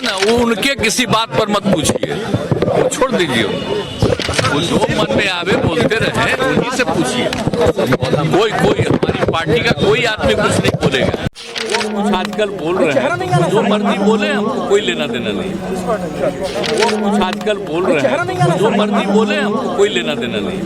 ना वो उनके किसी बात पर मत पूछिए, वो छोड़ दीजिए वो जो मन में आवे बोलते रहे, उन्हीं से पूछिए। कोई हमारी पार्टी का कोई आदमी कुछ नहीं बोलेगा। वो कुछ आजकल बोल रहे हैं, जो मर्जी बोले, हमको कोई लेना देना नहीं। वो कुछ आजकल बोल रहे हैं, जो मर्जी बोले, हमको कोई लेना देना नहीं।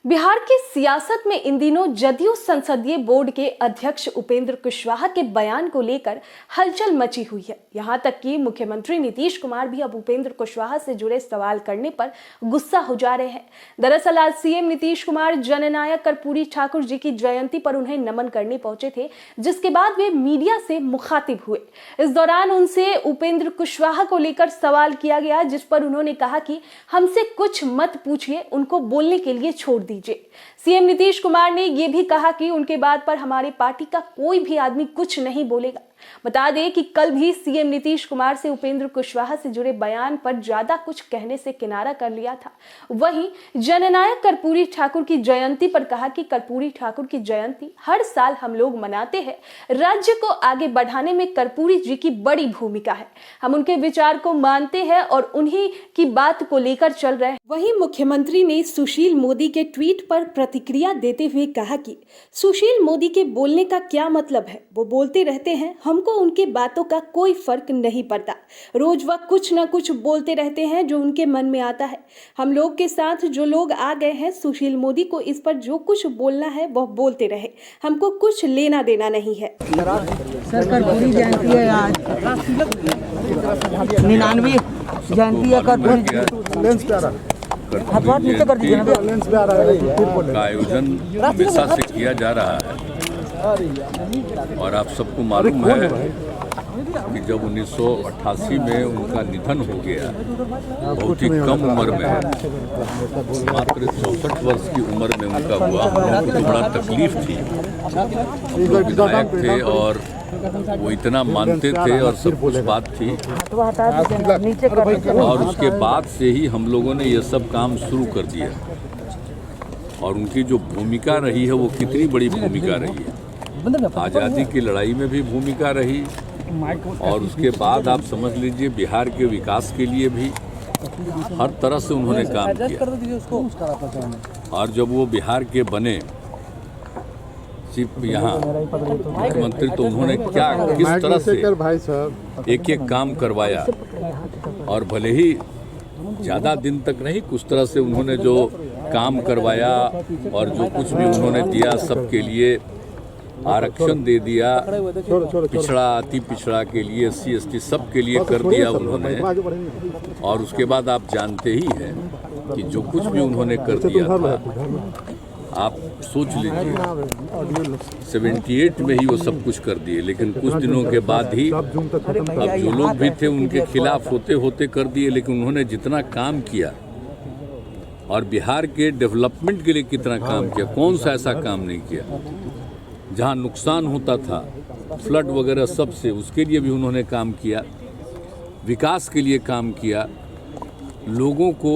बिहार की सियासत में इन दिनों जदयू संसदीय बोर्ड के अध्यक्ष उपेंद्र कुशवाहा के बयान को लेकर हलचल मची हुई है। यहां तक कि मुख्यमंत्री नीतीश कुमार भी अब उपेंद्र कुशवाहा से जुड़े सवाल करने पर गुस्सा हो जा रहे हैं। दरअसल आज सीएम नीतीश कुमार जननायक कर्पूरी ठाकुर जी की जयंती पर उन्हें नमन करने पहुंचे थे, जिसके बाद वे मीडिया से मुखातिब हुए। इस दौरान उनसे उपेंद्र कुशवाहा को लेकर सवाल किया गया, जिस पर उन्होंने कहा कि हमसे कुछ मत पूछिए, उनको बोलने के लिए छोड़ दीजिए। सीएम नीतीश कुमार ने यह भी कहा कि उनके बात पर हमारी पार्टी का कोई भी आदमी कुछ नहीं बोलेगा। बता दें कि कल भी सीएम नीतीश कुमार से उपेंद्र कुशवाहा से जुड़े बयान पर ज्यादा कुछ कहने से किनारा कर लिया था। वहीं जननायक कर्पूरी ठाकुर की जयंती पर कहा कि कर्पूरी ठाकुर की जयंती हर साल हम लोग मनाते हैं। राज्य को आगे बढ़ाने में कर्पूरी जी की बड़ी भूमिका है। हम उनके विचार को मानते हैं और उन्हीं की बात को लेकर चल रहे हैं। वहीं मुख्यमंत्री ने सुशील मोदी के ट्वीट पर प्रतिक्रिया देते हुए कहा कि सुशील मोदी के बोलने का क्या मतलब है, वो बोलते रहते हैं, हमको उनकी बातों का कोई फर्क नहीं पड़ता। रोज वह कुछ ना कुछ बोलते रहते हैं जो उनके मन में आता है। हम लोग के साथ जो लोग आ गए हैं, सुशील मोदी को इस पर जो कुछ बोलना है वह बोलते रहे, हमको कुछ लेना देना नहीं है। सर कर्पूरी जयंती है आज, 99 जयंती है कर्पूरी का आयोजन हमेशा से किया जा रहा है। और आप सबको मालूम है कि जब 1988 में उनका निधन हो गया, बहुत ही कम उम्र में, मात्र 64 वर्ष की उम्र में उनका हुआ, हम लोगों को बड़ा तकलीफ थी। जो विधायक थे और वो इतना मानते थे और सब कुछ बात थी, और उसके बाद से ही हम लोगों ने ये सब काम शुरू कर दिया। और उनकी जो भूमिका रही है वो कितनी बड़ी भूमिका रही है। आज़ादी की लड़ाई में भी भूमिका रही, और उसके बाद आप समझ लीजिए बिहार के विकास के लिए भी हर तरह से उन्होंने काम किया। और जब वो बिहार के बने चीफ यहाँ मुख्यमंत्री, तो उन्होंने क्या किस तरह से एक एक काम करवाया, और भले ही ज़्यादा दिन तक नहीं, कुछ तरह से उन्होंने जो काम करवाया और जो कुछ भी उन्होंने दिया, सबके लिए आरक्षण दे दिया, पिछड़ा अति पिछड़ा के लिए, SC ST सब के लिए कर दिया उन्होंने। और उसके बाद आप जानते ही हैं कि जो कुछ भी उन्होंने कर दिया था, आप सोच लीजिए 78 में ही वो सब कुछ कर दिए, लेकिन कुछ दिनों के बाद ही अब जो लोग भी थे उनके खिलाफ होते होते कर दिए। लेकिन उन्होंने जितना काम किया और बिहार के डेवलपमेंट के लिए कितना काम किया, कौन सा ऐसा काम नहीं किया। जहाँ नुकसान होता था फ्लड वगैरह सब से, उसके लिए भी उन्होंने काम किया, विकास के लिए काम किया, लोगों को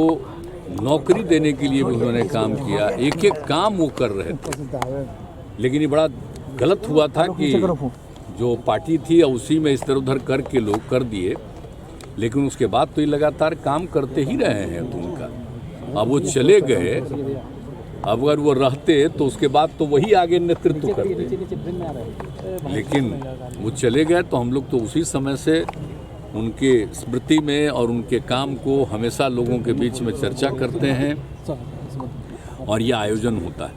नौकरी देने के लिए भी उन्होंने काम किया। एक एक काम वो कर रहे थे। लेकिन ये बड़ा गलत हुआ था कि जो पार्टी थी उसी में इधर उधर करके लोग कर दिए, लेकिन उसके बाद तो ये लगातार काम करते ही रहे हैं। तो उनका अब वो चले गए, अगर वो रहते तो उसके बाद तो वही आगे नेतृत्व करते, लेकिन वो चले गए तो हम लोग तो उसी समय से उनके स्मृति में और उनके काम को हमेशा लोगों के बीच में चर्चा करते हैं, और ये आयोजन होता है।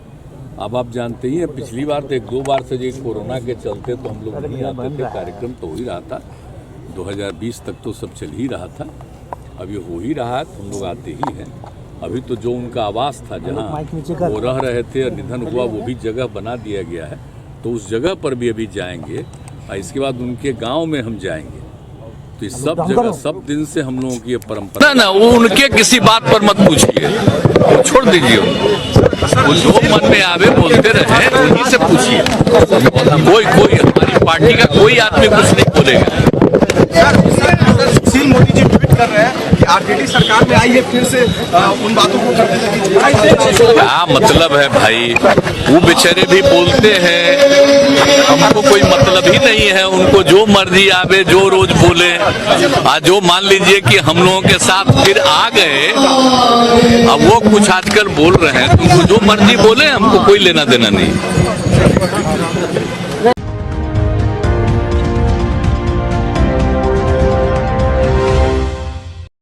अब आप जानते ही हैं, पिछली बार तो 1-2 बार से जो कोरोना के चलते तो हम लोग नहीं आते थे, कार्यक्रम तो हो ही रहा था। 2020 तक तो सब चल ही रहा था, अब ये हो ही रहा है तो हम लोग आते ही हैं। अभी तो जो उनका आवास था, जहाँ वो रह रहे थे और निधन हुआ, वो भी जगह बना दिया गया है, तो उस जगह पर भी अभी जाएंगे। और इसके बाद उनके गांव में हम जाएंगे। तो इस सब जगह सब दिन से हम लोगों की ये परंपरा ना, वो उनके किसी बात पर मत पूछिए, वो छोड़ दीजिए। वो जो मन में आवे बोलते रहे, उन्हीं से पूछिए। कोई हमारी पार्टी का कोई आदमी कुछ नहीं बोलेगा। सुशील मोदी जी ट्वीट कर रहे हैं कि आरजेडी सरकार में आई है फिर से उन बातों को करने लगी। क्या मतलब है भाई, वो बेचारे भी बोलते हैं, हमको कोई मतलब ही नहीं है, उनको जो मर्जी आवे जो रोज बोले। आज जो मान लीजिए कि हम लोगों के साथ फिर आ गए, अब वो कुछ आजकल बोल रहे हैं, तुमको जो मर्जी बोले, हमको कोई लेना देना नहीं।